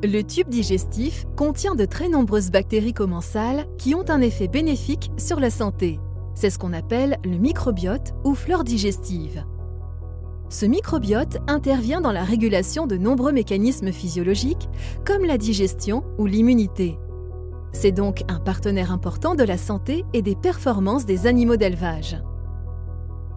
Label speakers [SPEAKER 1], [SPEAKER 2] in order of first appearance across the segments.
[SPEAKER 1] Le tube digestif contient de très nombreuses bactéries commensales qui ont un effet bénéfique sur la santé. C'est ce qu'on appelle le microbiote ou flore digestive. Ce microbiote intervient dans la régulation de nombreux mécanismes physiologiques comme la digestion ou l'immunité. C'est donc un partenaire important de la santé et des performances des animaux d'élevage.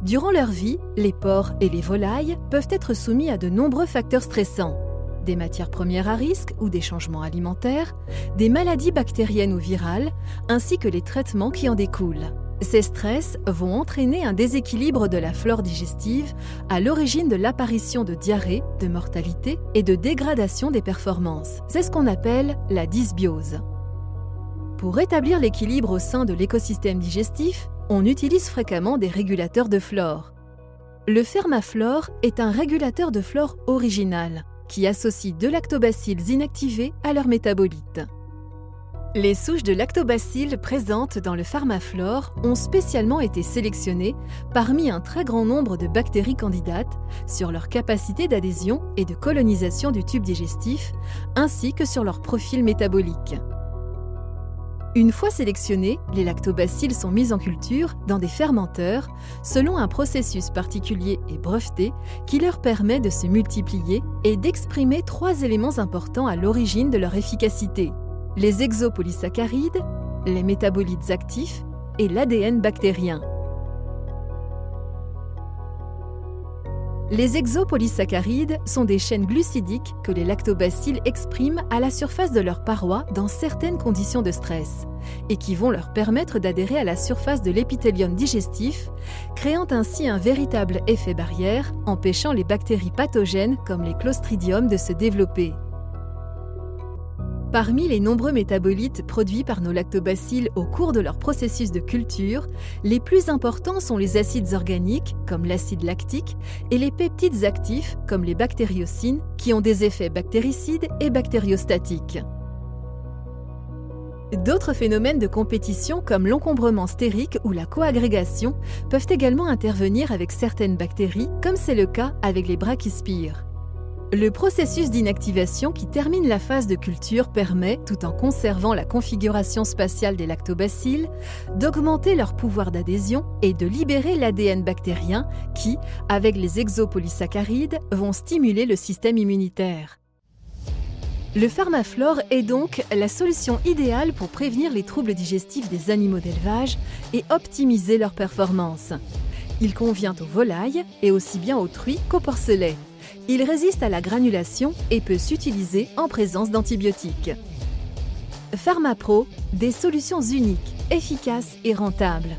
[SPEAKER 1] Durant leur vie, les porcs et les volailles peuvent être soumis à de nombreux facteurs stressants. Des matières premières à risque ou des changements alimentaires, des maladies bactériennes ou virales, ainsi que les traitements qui en découlent. Ces stress vont entraîner un déséquilibre de la flore digestive à l'origine de l'apparition de diarrhée, de mortalité et de dégradation des performances. C'est ce qu'on appelle la dysbiose. Pour rétablir l'équilibre au sein de l'écosystème digestif, on utilise fréquemment des régulateurs de flore. Le Fermaflore est un régulateur de flore original qui associe deux lactobacilles inactivés à leurs métabolites. Les souches de lactobacilles présentes dans le Fermaflore ont spécialement été sélectionnées parmi un très grand nombre de bactéries candidates sur leur capacité d'adhésion et de colonisation du tube digestif, ainsi que sur leur profil métabolique. Une fois sélectionnés, les lactobacilles sont mis en culture dans des fermenteurs selon un processus particulier et breveté qui leur permet de se multiplier et d'exprimer trois éléments importants à l'origine de leur efficacité: les exopolysaccharides, les métabolites actifs et l'ADN bactérien. Les exopolysaccharides sont des chaînes glucidiques que les lactobacilles expriment à la surface de leurs parois dans certaines conditions de stress et qui vont leur permettre d'adhérer à la surface de l'épithélium digestif, créant ainsi un véritable effet barrière, empêchant les bactéries pathogènes comme les Clostridium de se développer. Parmi les nombreux métabolites produits par nos lactobacilles au cours de leur processus de culture, les plus importants sont les acides organiques, comme l'acide lactique, et les peptides actifs, comme les bactériocines, qui ont des effets bactéricides et bactériostatiques. D'autres phénomènes de compétition, comme l'encombrement stérique ou la coagrégation, peuvent également intervenir avec certaines bactéries, comme c'est le cas avec les brachyspires. Le processus d'inactivation qui termine la phase de culture permet, tout en conservant la configuration spatiale des lactobacilles, d'augmenter leur pouvoir d'adhésion et de libérer l'ADN bactérien qui, avec les exopolysaccharides, vont stimuler le système immunitaire. Le Fermaflore est donc la solution idéale pour prévenir les troubles digestifs des animaux d'élevage et optimiser leur performance. Il convient aux volailles et aussi bien aux truies qu'aux porcelets. Il résiste à la granulation et peut s'utiliser en présence d'antibiotiques. Fermapro, des solutions uniques, efficaces et rentables.